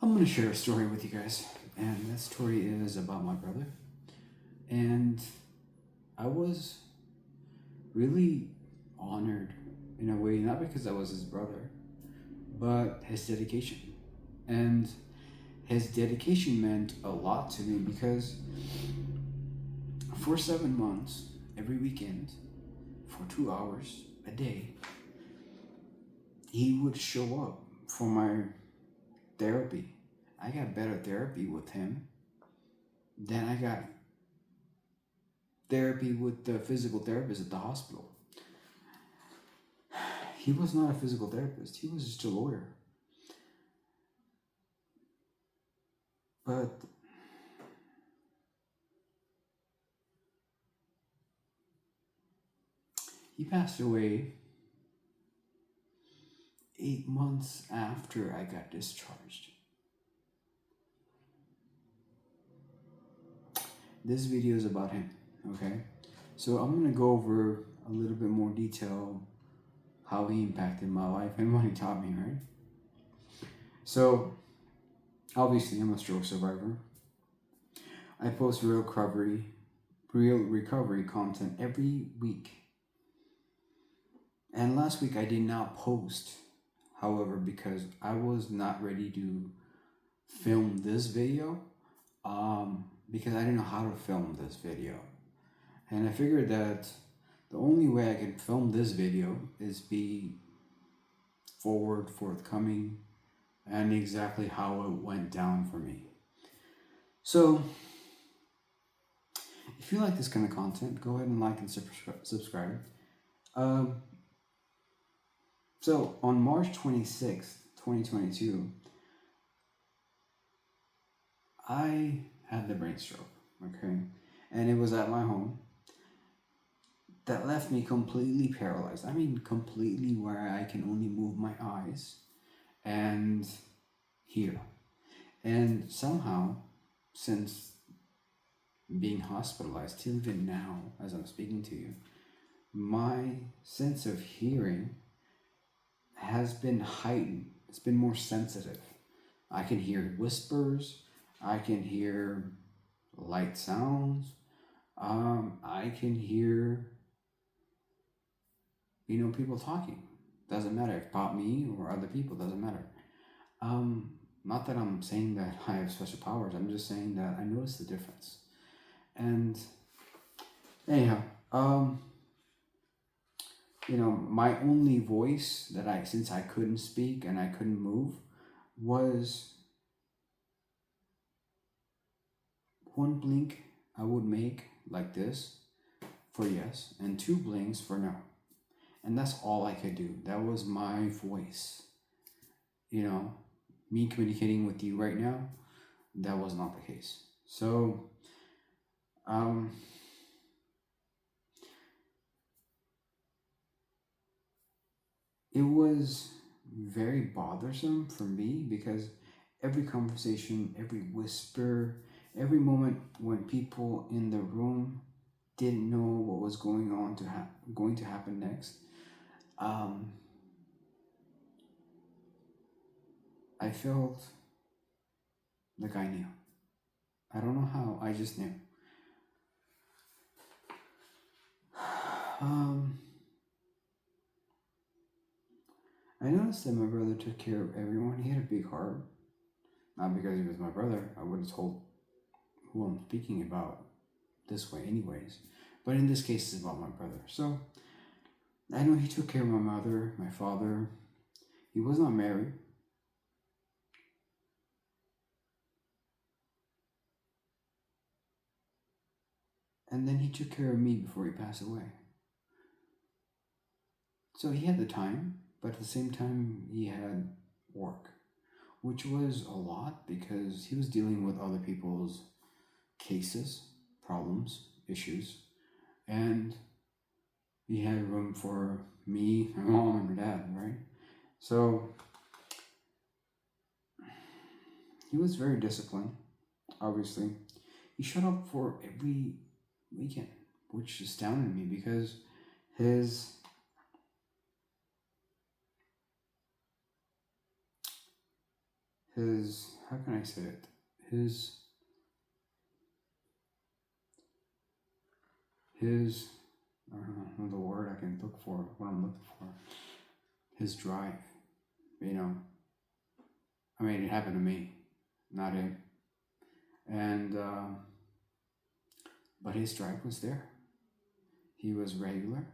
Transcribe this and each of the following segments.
I'm going to share a story with you guys, and that story is about my brother. And I was really honored in a way, not because I was his brother, but his dedication. And his dedication meant a lot to me because for 7 months, every weekend, for 2 hours a day, he would show up for my therapy. I got better therapy with him than I got therapy with the physical therapist at the hospital. He was not a physical therapist, he was just a lawyer. But he passed away 8 months after I got discharged. This video is about him, okay? So I'm gonna go over a little bit more detail how he impacted my life and what he taught me, right? So obviously I'm a stroke survivor. I post real recovery content every week. And last week I did not post, however, because I was not ready to film this video, because I didn't know how to film this video. And I figured that the only way I can film this video is be forthcoming, and exactly how it went down for me. So, if you like this kind of content, go ahead and like and subscribe. So, on March 26th, 2022, I had the brain stroke, okay? And it was at my home. That left me completely paralyzed. I mean, completely, where I can only move my eyes and hear. And somehow, since being hospitalized till even now, as I'm speaking to you, my sense of hearing has been heightened. It's been more sensitive. I can hear whispers. I can hear light sounds. I can hear, people talking. Doesn't matter if about me or other people. Doesn't matter. Not that I'm saying that I have special powers. I'm just saying that I noticed the difference. And anyhow, my only voice that since I couldn't speak and I couldn't move, was one blink I would make like this for yes, and two blinks for no. And that's all I could do. That was my voice. Me communicating with you right now, that was not the case. So, it was very bothersome for me because every conversation, every whisper, every moment when people in the room didn't know what was going to happen next, I felt like I knew. I don't know how, I just knew. I noticed that my brother took care of everyone. He had a big heart. Not because he was my brother. I would have told who I'm speaking about this way anyways. But in this case, it's about my brother. So, I know he took care of my mother, my father. He was not married. And then he took care of me before he passed away. So he had the time, but at the same time, he had work, which was a lot because he was dealing with other people's cases, problems, issues, and he had room for me, my mom, and my dad, right? So he was very disciplined, obviously. He showed up for every weekend, which astounded me because his how can I say it? His I don't know the word I can look for, what I'm looking for. His drive, you know. I mean, it happened to me, not him. And, but his drive was there. He was regular,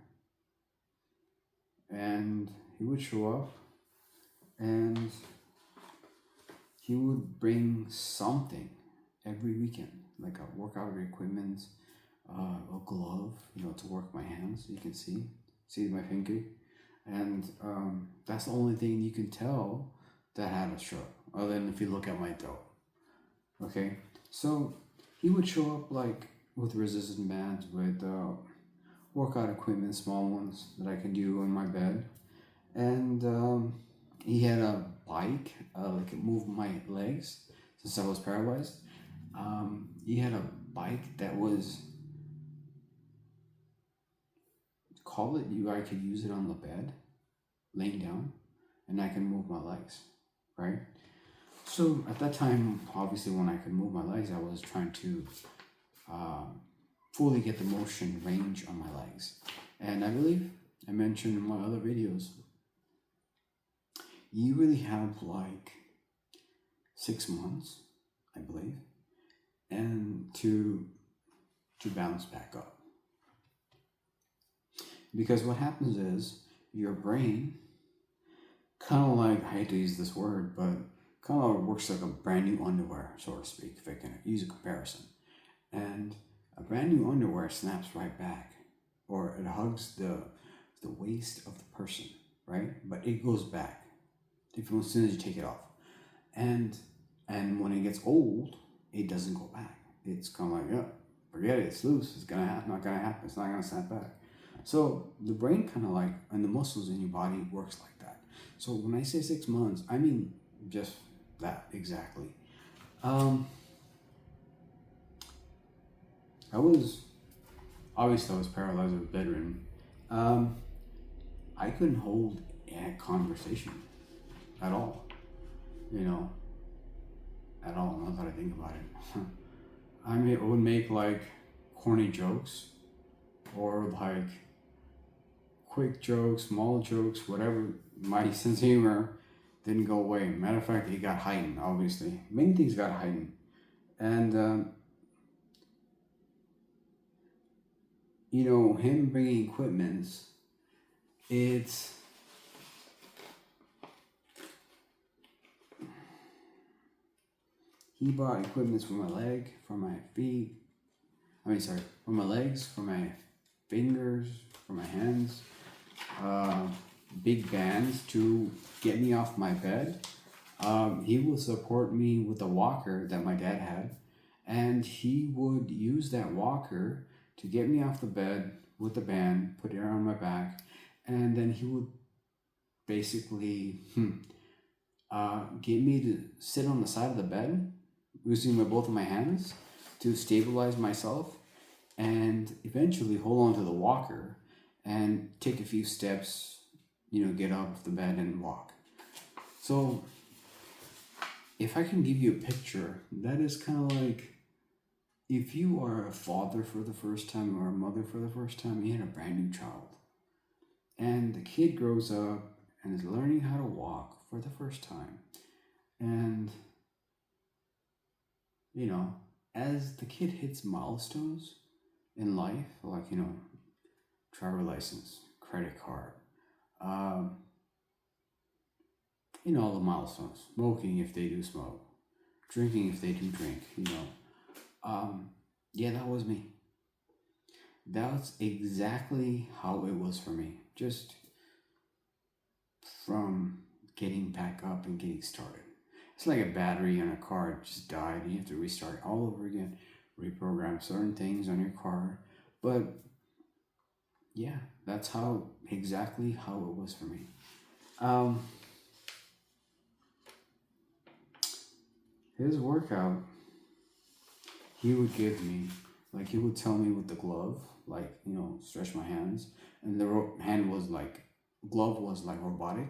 and he would show up, and he would bring something every weekend, like a workout equipment, a glove, to work my hands. You can see my finger, and that's the only thing you can tell that had a stroke, other than if you look at my throat. Okay, so he would show up like with resistance bands, with workout equipment, small ones that I can do on my bed, and he had a bike, like it moved my legs since I was paralyzed. He had a bike that was, call it, I could use it on the bed, laying down, and I can move my legs, right? So at that time, obviously, when I could move my legs, I was trying to fully get the motion range on my legs. And I believe I mentioned in my other videos, you really have like 6 months, I believe, and to bounce back up. Because what happens is your brain kind of like, I hate to use this word, but kind of works like a brand new underwear, so to speak, if I can use a comparison. And a brand new underwear snaps right back, or it hugs the waist of the person, right? But it goes back as soon as you take it off. And when it gets old, it doesn't go back. It's kind of like, yeah, forget it, it's loose, it's not gonna happen, it's not gonna snap back. So the brain kind of like, and the muscles in your body works like that. So when I say 6 months, I mean just that exactly. I was paralyzed, I was bedridden. I couldn't hold a conversation at all, at all. Not that I think about it. I would make like corny jokes, or like quick jokes, small jokes, whatever. My sense of humor didn't go away. Matter of fact, it got heightened, obviously. Many things got heightened. And, him bringing equipments, it's... He brought equipments for my leg, for my feet. For my legs, for my fingers, for my hands. Big bands to get me off my bed. He would support me with a walker that my dad had, and he would use that walker to get me off the bed with the band, put it around my back, and then he would basically get me to sit on the side of the bed using both of my hands to stabilize myself, and eventually hold on to the walker and take a few steps, get out of the bed and walk. So if I can give you a picture, that is kind of like if you are a father for the first time or a mother for the first time, you had a brand new child. And the kid grows up and is learning how to walk for the first time. And, as the kid hits milestones in life, like, driver license, credit card, all the milestones, smoking if they do smoke, drinking if they do drink, yeah, that was me. That's exactly how it was for me. Just from getting back up and getting started. It's like a battery on a car just died and you have to restart it all over again, reprogram certain things on your car. But yeah, that's exactly how it was for me. His workout, he would give me, like he would tell me with the glove, like, stretch my hands. And the glove was like robotic.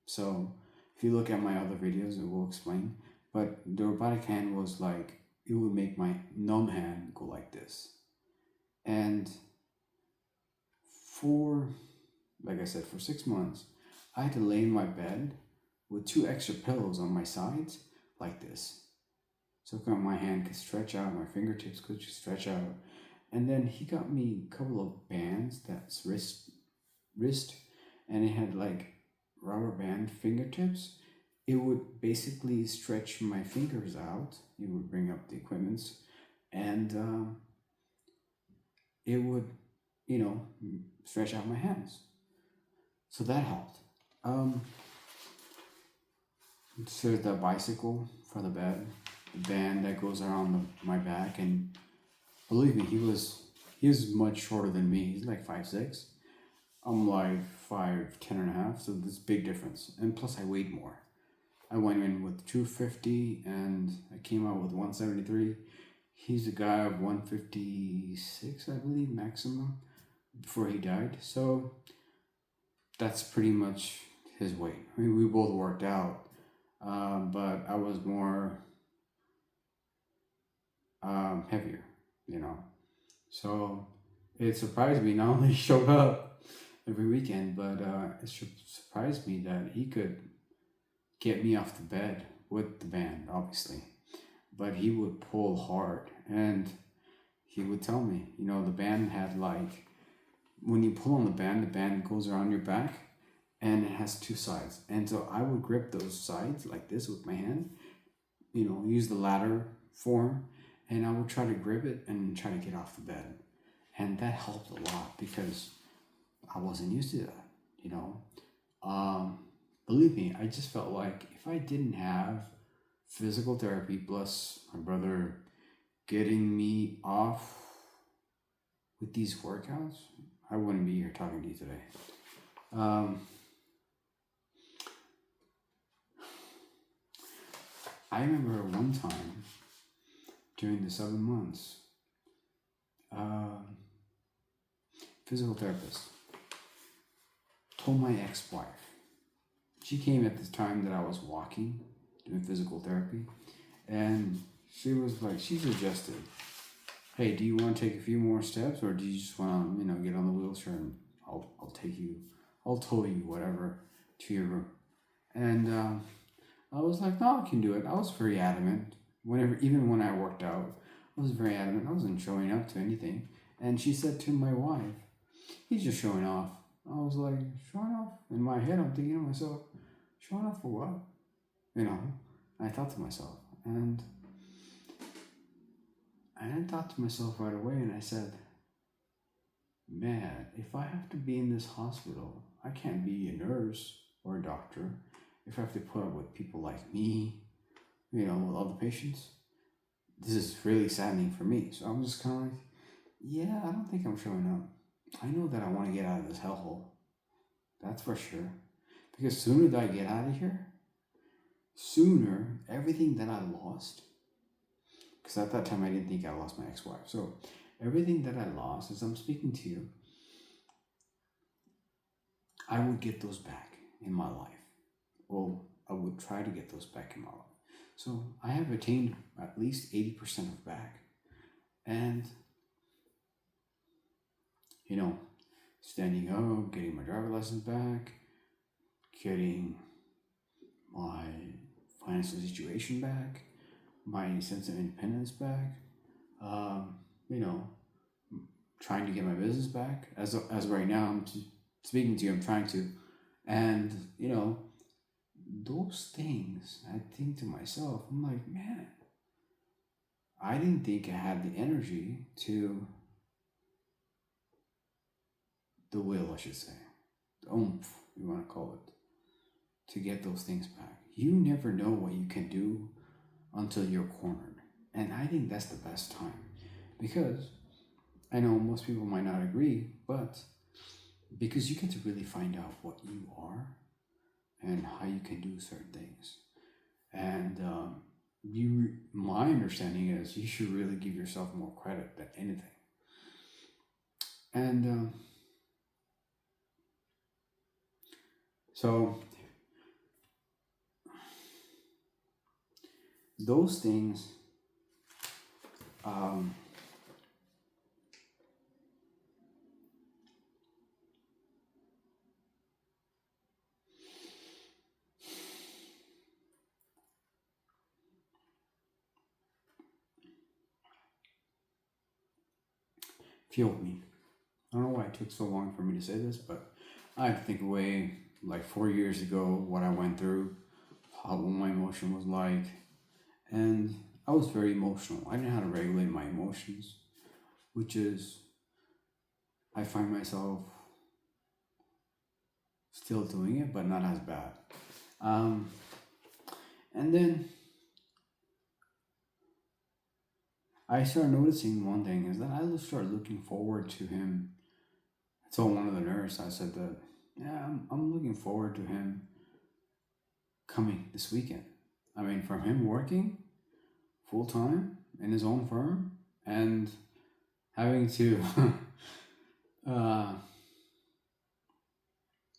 So if you look at my other videos, it will explain. but the robotic hand was like, it would make my numb hand go like this. And for, like I said, for 6 months, I had to lay in my bed with two extra pillows on my sides like this. So my hand could stretch out, my fingertips could just stretch out. And then he got me a couple of bands that's wrist, and it had like rubber band fingertips. It would basically stretch my fingers out. It would bring up the equipments, and it would, you know, stretch out my hands. So that helped. Um, so the bicycle for the bed, the band that goes around my back, and believe me, he was much shorter than me. He's like 5'6". I'm like 5'10.5", so there's a big difference. And plus, I weighed more. I went in with 250, and I came out with 173. He's a guy of 156, I believe, maximum, before he died. So that's pretty much his weight. I mean, we both worked out, but I was more heavier, you know. So it surprised me. Not only showed up every weekend, but it surprised me that he could get me off the bed with the band, obviously. But he would pull hard, and he would tell me, the band had like, when you pull on the band goes around your back, and it has two sides. And so I would grip those sides like this with my hand, use the ladder form, and I would try to grip it and try to get off the bed. And that helped a lot because I wasn't used to that. Believe me, I just felt like if I didn't have physical therapy plus my brother getting me off with these workouts, I wouldn't be here talking to you today. I remember one time during the 7 months, physical therapist told my ex-wife. She came at the time that I was walking, doing physical therapy, and she was like, she suggested, hey, do you want to take a few more steps, or do you just want to, get on the wheelchair and I'll tow you, whatever, to your room. And I was like, no, I can do it. I was very adamant. Even when I worked out, I was very adamant. I wasn't showing up to anything. And she said to my wife, he's just showing off. I was like, showing off? In my head, I'm thinking to myself, showing off for what? I thought to myself. And I thought to myself right away, and I said, man, if I have to be in this hospital, I can't be a nurse or a doctor. If I have to put up with people like me, with other patients, this is really saddening for me. So I'm just kind of like, yeah, I don't think I'm showing up. I know that I want to get out of this hellhole. That's for sure. Because sooner that I get out of here, sooner everything that I lost, because at that time I didn't think I lost my ex-wife. So everything that I lost, as I'm speaking to you, I would get those back in my life. Well, I would try to get those back in my life. So I have attained at least 80% of back. And, standing up, getting my driver's license back, getting my financial situation back, my sense of independence back, trying to get my business back. As right now, I'm speaking to you, I'm trying to. And, those things, I think to myself, I'm like, man, I didn't think I had the energy the will, I should say, the oomph, you want to call it, to get those things back. You never know what you can do until you're cornered. And I think that's the best time. Because I know most people might not agree, but because you get to really find out what you are and how you can do certain things. And my understanding is you should really give yourself more credit than anything. And so those things um, fueled me. I don't know why it took so long for me to say this, but I have to think away like 4 years ago what I went through, what my emotion was like, and I was very emotional. I didn't know how to regulate my emotions, which is I find myself still doing it, but not as bad. Um, and then I started noticing one thing is that I started looking forward to him. I told one of the nurse, I said that, yeah, I'm looking forward to him coming this weekend. I mean, from him working full time in his own firm and having to uh,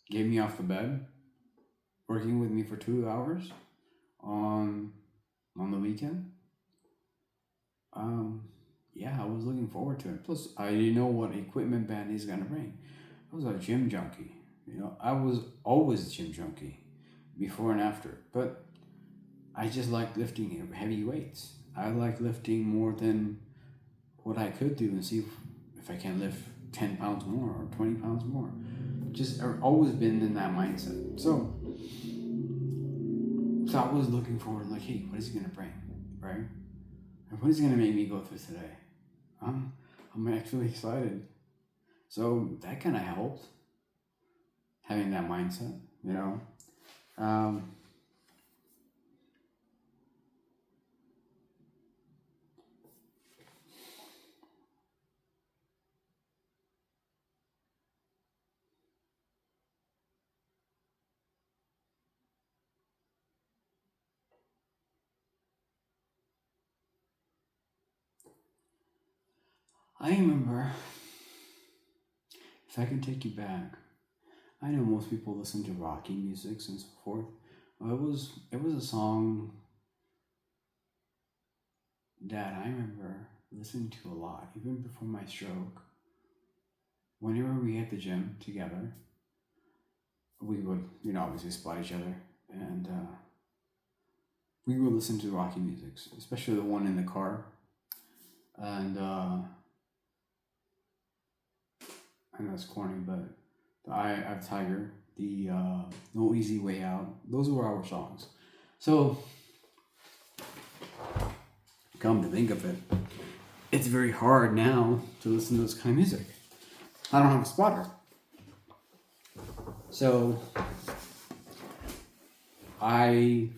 get me off the bed, working with me for 2 hours on on the weekend. Um, yeah, I was looking forward to it. Plus, I didn't know what equipment band he's gonna bring. I was a gym junkie. I was always a gym junkie, before and after. But I just like lifting heavy weights. I like lifting more than what I could do and see if I can lift 10 pounds more or 20 pounds more. Just I've always been in that mindset. So I was looking forward, like, hey, what is he gonna bring, right? And what is he gonna make me go through today? I'm I'm actually excited. So that kind of helped having that mindset, you know. Um, I remember, if I can take you back, I know most people listen to rocky music and so forth. It was a song that I remember listening to a lot, even before my stroke. Whenever we hit the gym together, we would, obviously spot each other, and we would listen to rocky music, especially the one in the car. And I know it's corny, but the Eye of Tiger, the No Easy Way Out, those were our songs. So, come to think of it, it's very hard now to listen to this kind of music. I don't have a spotter. So, I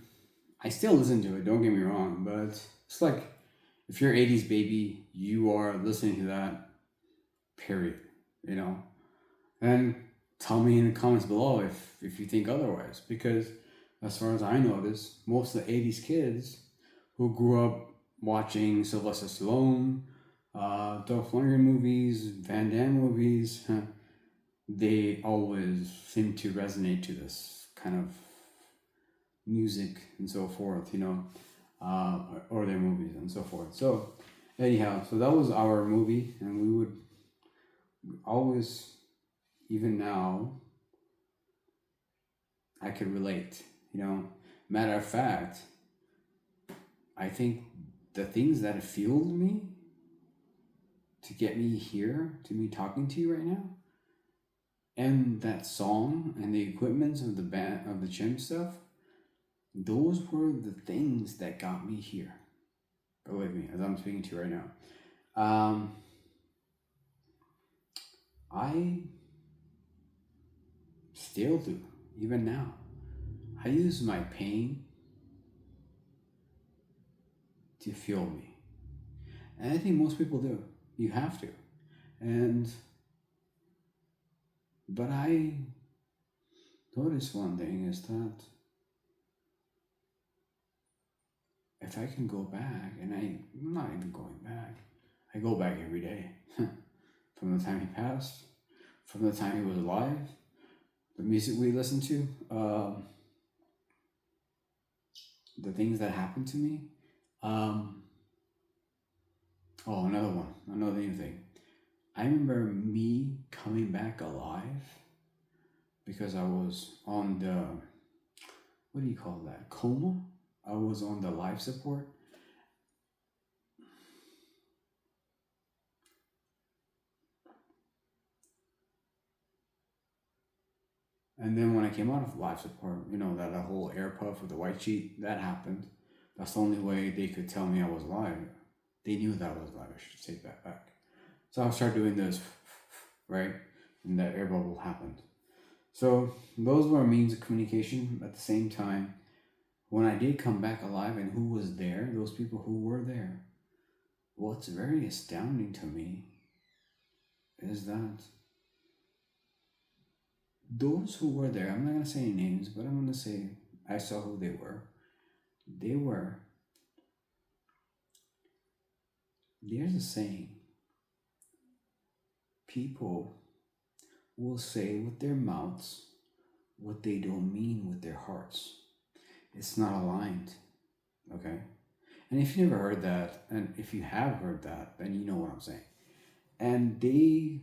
I still listen to it, don't get me wrong, but it's like if you're 80s baby, you are listening to that, period, you know? And tell me in the comments below if you think otherwise, because as far as I notice, most of the 80s kids who grew up watching Sylvester Stallone, Dolph Lundgren movies, Van Damme movies, they always seem to resonate to this kind of music and so forth, or their movies and so forth. So, anyhow, so that was our movie, and we would always, even now, I could relate. Matter of fact, I think the things that have fueled me to get me here, to me talking to you right now, and that song and the equipments of the band, of the gym stuff, those were the things that got me here. Believe me, as I'm speaking to you right now. I still do, even now. I use my pain to fuel me. And I think most people do. You have to. And, but I noticed one thing is that if I can go back, and I'm not even going back, I go back every day. From the time he passed, from the time he was alive, the music we listened to, the things that happened to me, Um, oh, another one, another new thing. I remember me coming back alive because I was on the, what do you call that, coma? I was on the life support. And then when I came out of life support, that whole air puff with the white sheet, that happened. That's the only way they could tell me I was alive. They knew that I was alive. I should take that back. So I started doing this, right? And that air bubble happened. So those were means of communication. At the same time, when I did come back alive and who was there, those people who were there, what's very astounding to me is that those who were there, I'm not going to say any names, but I'm going to say I saw who they were. They were, there's a saying, people will say with their mouths what they don't mean with their hearts. It's not aligned, okay? And if you never heard that, and if you have heard that, then you know what I'm saying. And they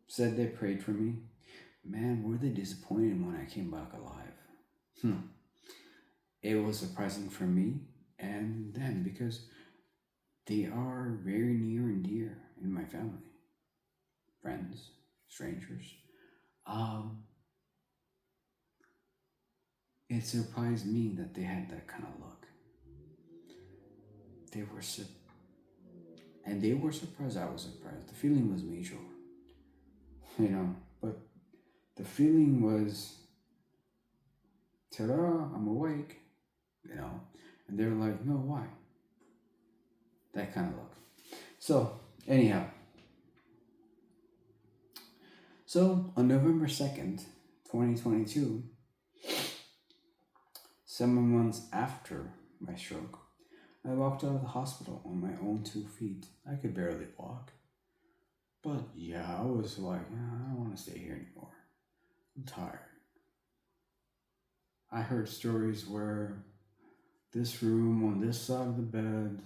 said they prayed for me. Man, were they disappointed when I came back alive? It was surprising for me and them because they are very near and dear in my family, friends, strangers. Um, it surprised me that they had that kind of luck. They were and they were surprised. I was surprised. The feeling was mutual, but the feeling was, ta-da, I'm awake, and they were like, no, why? That kind of luck. So, anyhow, so on November 2nd, 2022, 7 months after my stroke, I walked out of the hospital on my own 2 feet. I could barely walk. But yeah, I was like, I don't want to stay here anymore. I'm tired. I heard stories where this room on this side of the bed,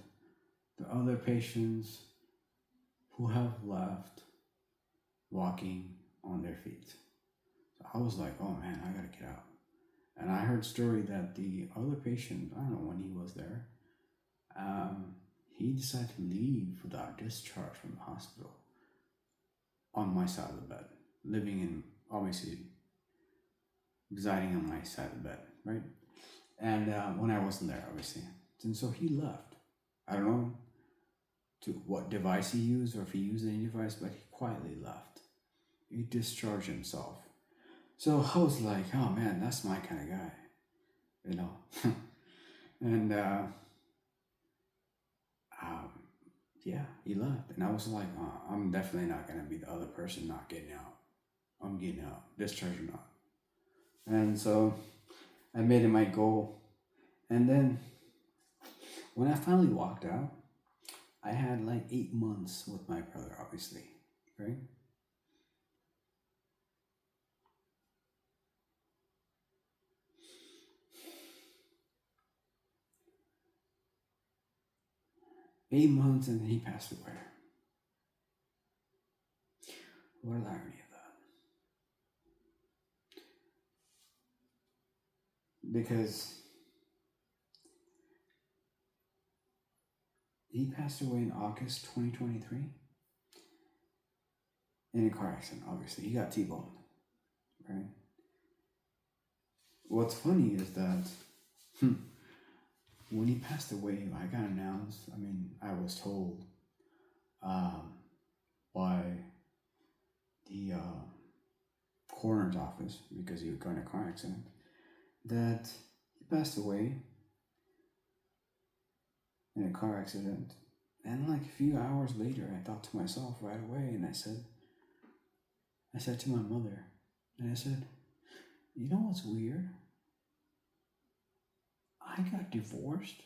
the other patients who have left walking on their feet. So I was like, oh man, I gotta get out. And I heard story that the other patient, I don't know when he was there, he decided to leave without discharge from the hospital on my side of the bed, living in, obviously, residing on my side of the bed, right? And when I wasn't there, obviously. And so he left. I don't know to what device he used or if he used any device, but he quietly left. He discharged himself. So I was like, oh man, that's my kind of guy, and um, yeah, he left. And I was like, I'm definitely not going to be the other person not getting out. I'm getting out, discharged or not. And so I made it my goal. And then when I finally walked out, I had like 8 months with my brother, obviously, right? 8 months and he passed away. What an irony of that. Because he passed away in August 2023 in a car accident, obviously. He got T-boned, right? What's funny is that when he passed away, I got announced. I was told by the coroner's office, because he got in a car accident, that he passed away in a car accident. And like a few hours later, I thought to myself right away, and I said to my mother, and I said, you know what's weird? I got divorced.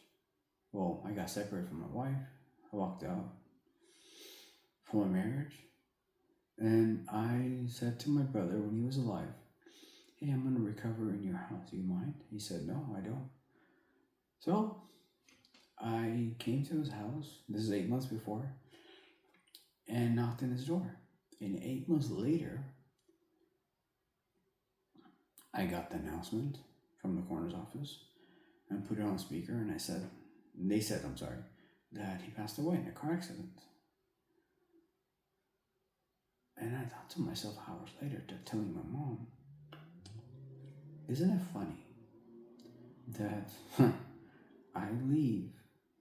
Well, I got separated from my wife. I walked out from my marriage. And I said to my brother when he was alive, hey, I'm going to recover in your house. Do you mind? He said, no, I don't. So I came to his house, this is 8 months before, and knocked on his door. And 8 months later, I got the announcement from the coroner's office and put it on speaker, and they said, I'm sorry, that he passed away in a car accident. And I thought to myself hours later, telling my mom, isn't it funny that I leave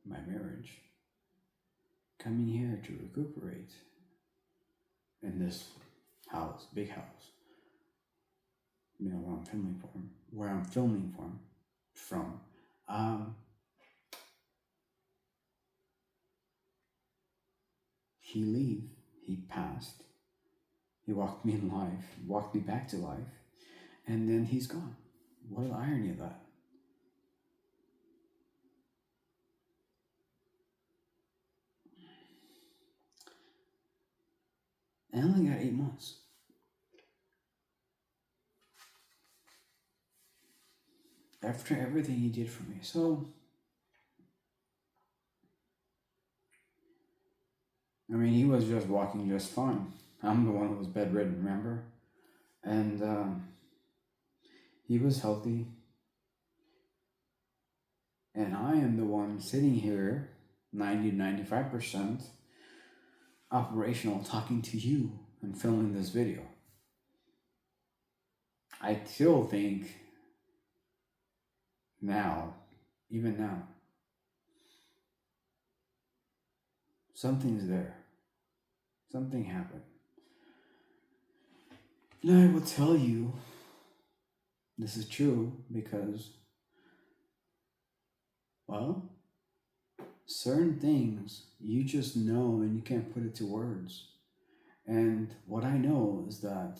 my marriage coming here to recuperate in this house, big house, where I'm filming from. He passed, he walked me in life, walked me back to life, and then he's gone. What an irony of that. I only got 8 months. After everything he did for me. So, I mean, he was just walking just fine. I'm the one who was bedridden, remember? And he was healthy. And I am the one sitting here, 90 to 95% operational, talking to you and filming this video. I still think now, even now, something's there. Something happened. And I will tell you this is true because, well, certain things you just know and you can't put it to words. And what I know is that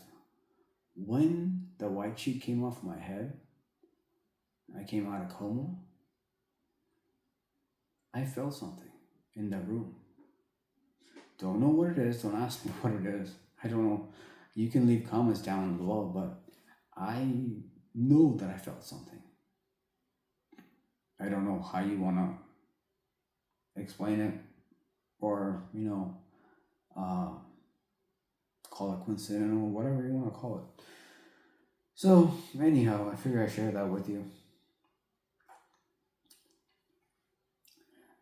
when the white sheet came off my head, I came out of coma, I felt something in that room. Don't know what it is. Don't ask me what it is. I don't know. You can leave comments down below, but I know that I felt something. I don't know how you want to explain it or, call it coincidental, whatever you want to call it. So, anyhow, I figure I share that with you.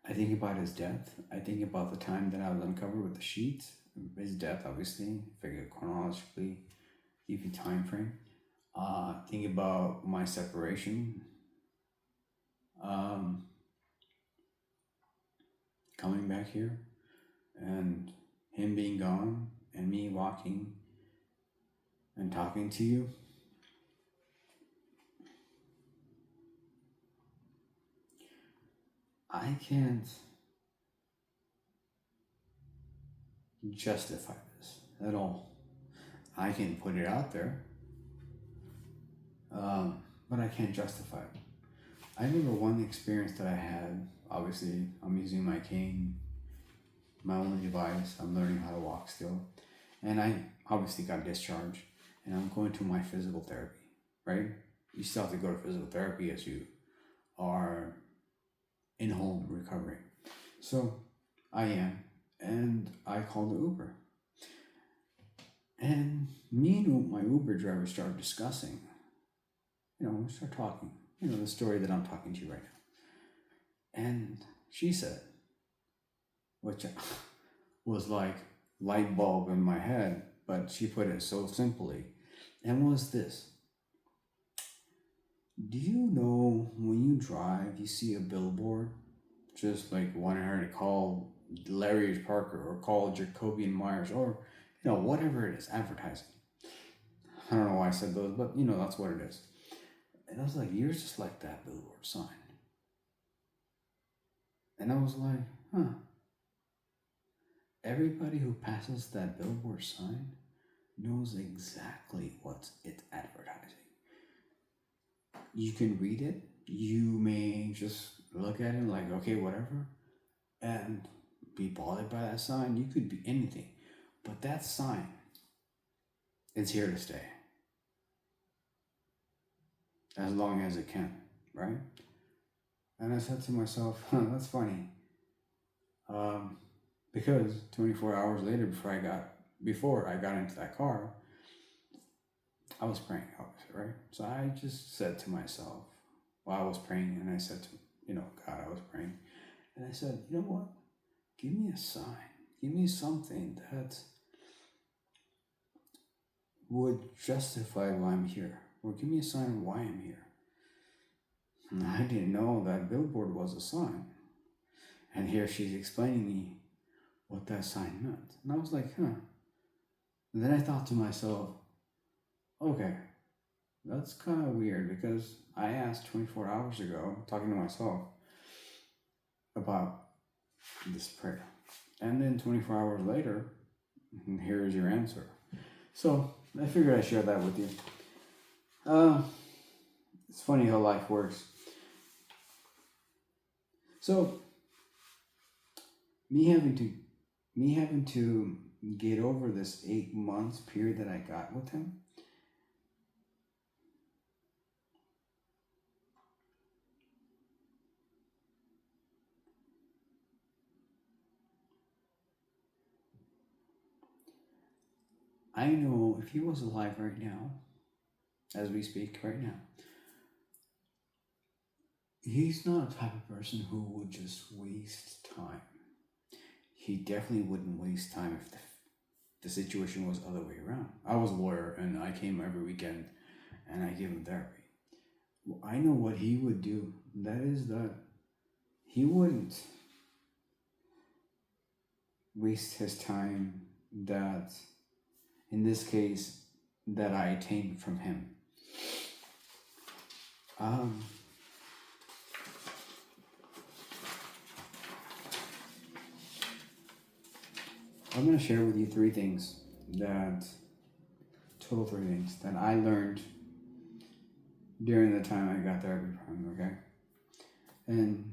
I think about his death. I think about the time that I was uncovered with the sheets. His death, obviously, figure chronologically, give you time frame. Think about my separation. Coming back here and him being gone and me walking and talking to you. I can't justify this at all. I can put it out there, but I can't justify it. I remember one experience that I had. Obviously, I'm using my cane, my only device. I'm learning how to walk still. And I obviously got discharged. And I'm going to my physical therapy, right? You still have to go to physical therapy as you are in home recovering. So I am. And I called the Uber. And me and my Uber driver started discussing, start talking, the story that I'm talking to you right now. And she said, which was like light bulb in my head, but she put it so simply, and was this: do you know when you drive, you see a billboard, just like wanting her to call Larry Parker or call Jacobian Myers or, whatever it is, advertising. I don't know why I said those, but that's what it is. And I was like, you're just like that billboard sign. And I was like, huh. Everybody who passes that billboard sign knows exactly what it's advertising. You can read it. You may just look at it like, okay, whatever, and be bothered by that sign. You could be anything. But that sign is here to stay. As long as it can, right? And I said to myself, huh, that's funny. Um, because 24 hours later, before I got into that car, I was praying, obviously, right? So I just said to myself, while I was praying, and I said to, God, I was praying, and I said, you know what? Give me a sign. Give me something that would justify why I'm here, or give me a sign why I'm here. And I didn't know that billboard was a sign. And here she's explaining me what that sign meant. And I was like, huh. And then I thought to myself, okay, that's kind of weird because I asked 24 hours ago, talking to myself, about this prayer. And then 24 hours later, here's your answer. So I figured I'd share that with you. It's funny how life works. So me having to get over this 8 months period that I got with him. I know if he was alive right now, as we speak right now, he's not a type of person who would just waste time. He definitely wouldn't waste time if the situation was the other way around. I was a lawyer and I came every weekend and I gave him therapy. Well, I know what he would do. That is that he wouldn't waste his time that, in this case, that I attained from him. Um, I'm going to share with you three things that I learned during the time I got therapy from him, okay? And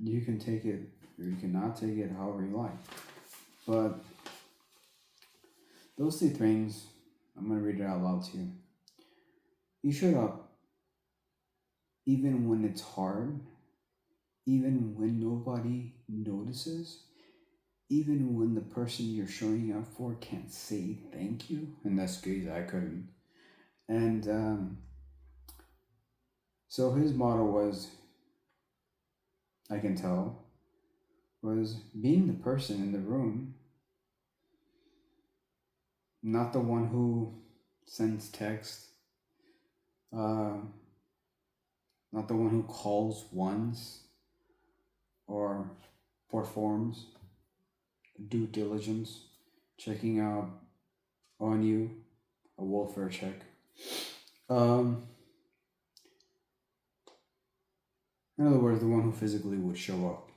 you can take it or you cannot take it however you like. But those three things, I'm going to read it out loud to you. You show up even when it's hard, even when nobody notices, even when the person you're showing up for can't say thank you. In this case, I couldn't. And so his motto was, I can tell, was being the person in the room, not the one who sends text, not the one who calls once or performs due diligence, checking out on you, a welfare check. In other words, the one who physically would show up,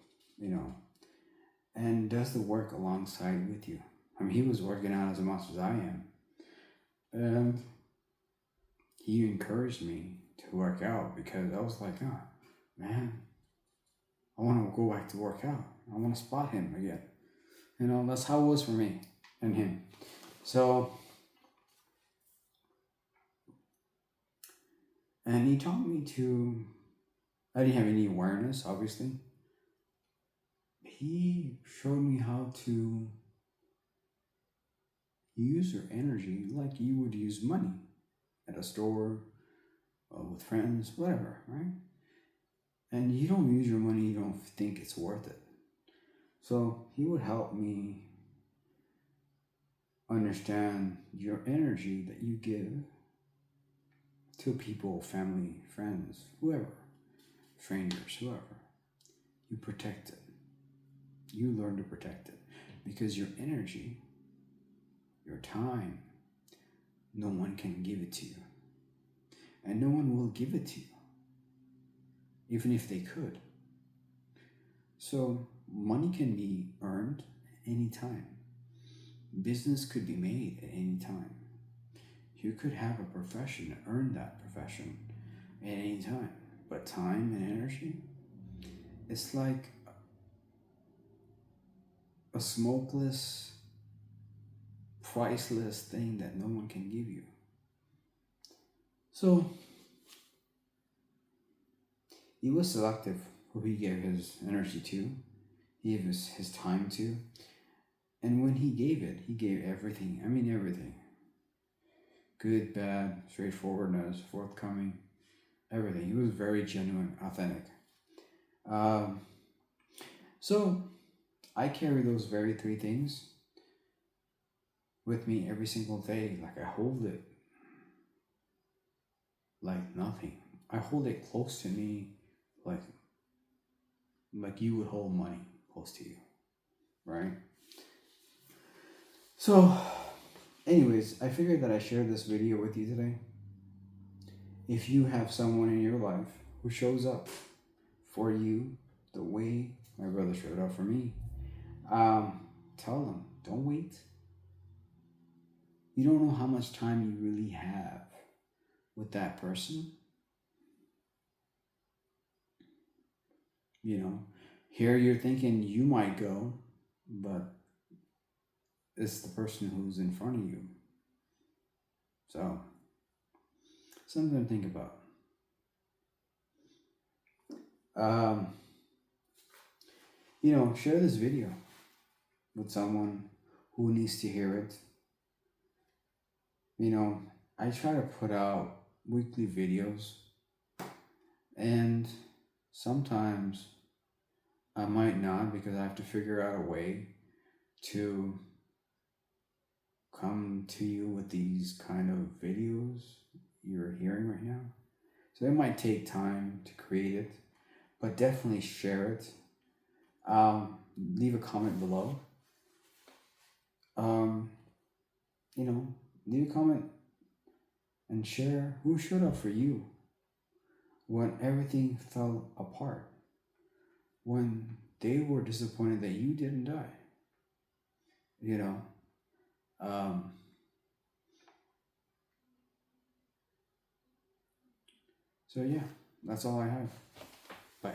and does the work alongside with you. I mean, he was working out as much as I am. And he encouraged me to work out because I was like, oh, man, I want to go back to work out. I want to spot him again. That's how it was for me and him. So, and he taught me I didn't have any awareness, obviously. He showed me how to use your energy like you would use money at a store, with friends, whatever, right? And you don't use your money, you don't think it's worth it. So he would help me understand your energy that you give to people, family, friends, whoever, strangers, whoever. You protect it. You learn to protect it because your energy, your time, no one can give it to you. And no one will give it to you, even if they could. So money can be earned anytime. Business could be made at any time. You could have a profession, earn that profession at any time. But time and energy, it's like a smokeless, priceless thing that no one can give you. So he was selective who he gave his energy to, he gave his time to. And when he gave it, he gave everything. I mean, everything. Good, bad, straightforwardness, forthcoming, everything. He was very genuine, authentic. Um, so I carry those very three things with me every single day. Like I hold it like nothing. I hold it close to me like you would hold money close to you, right? So, anyways, I figured that I shared this video with you today. If you have someone in your life who shows up for you the way my brother showed up for me, tell them, don't wait. You don't know how much time you really have with that person. You know, here you're thinking you might go, but it's the person who's in front of you. So, something to think about. Um, share this video with someone who needs to hear it. I try to put out weekly videos, and sometimes I might not because I have to figure out a way to come to you with these kind of videos you're hearing right now. So it might take time to create it, but definitely share it. Leave a comment below. Leave a comment and share who showed up for you when everything fell apart, when they were disappointed that you didn't die. Um, so yeah, that's all I have. Bye.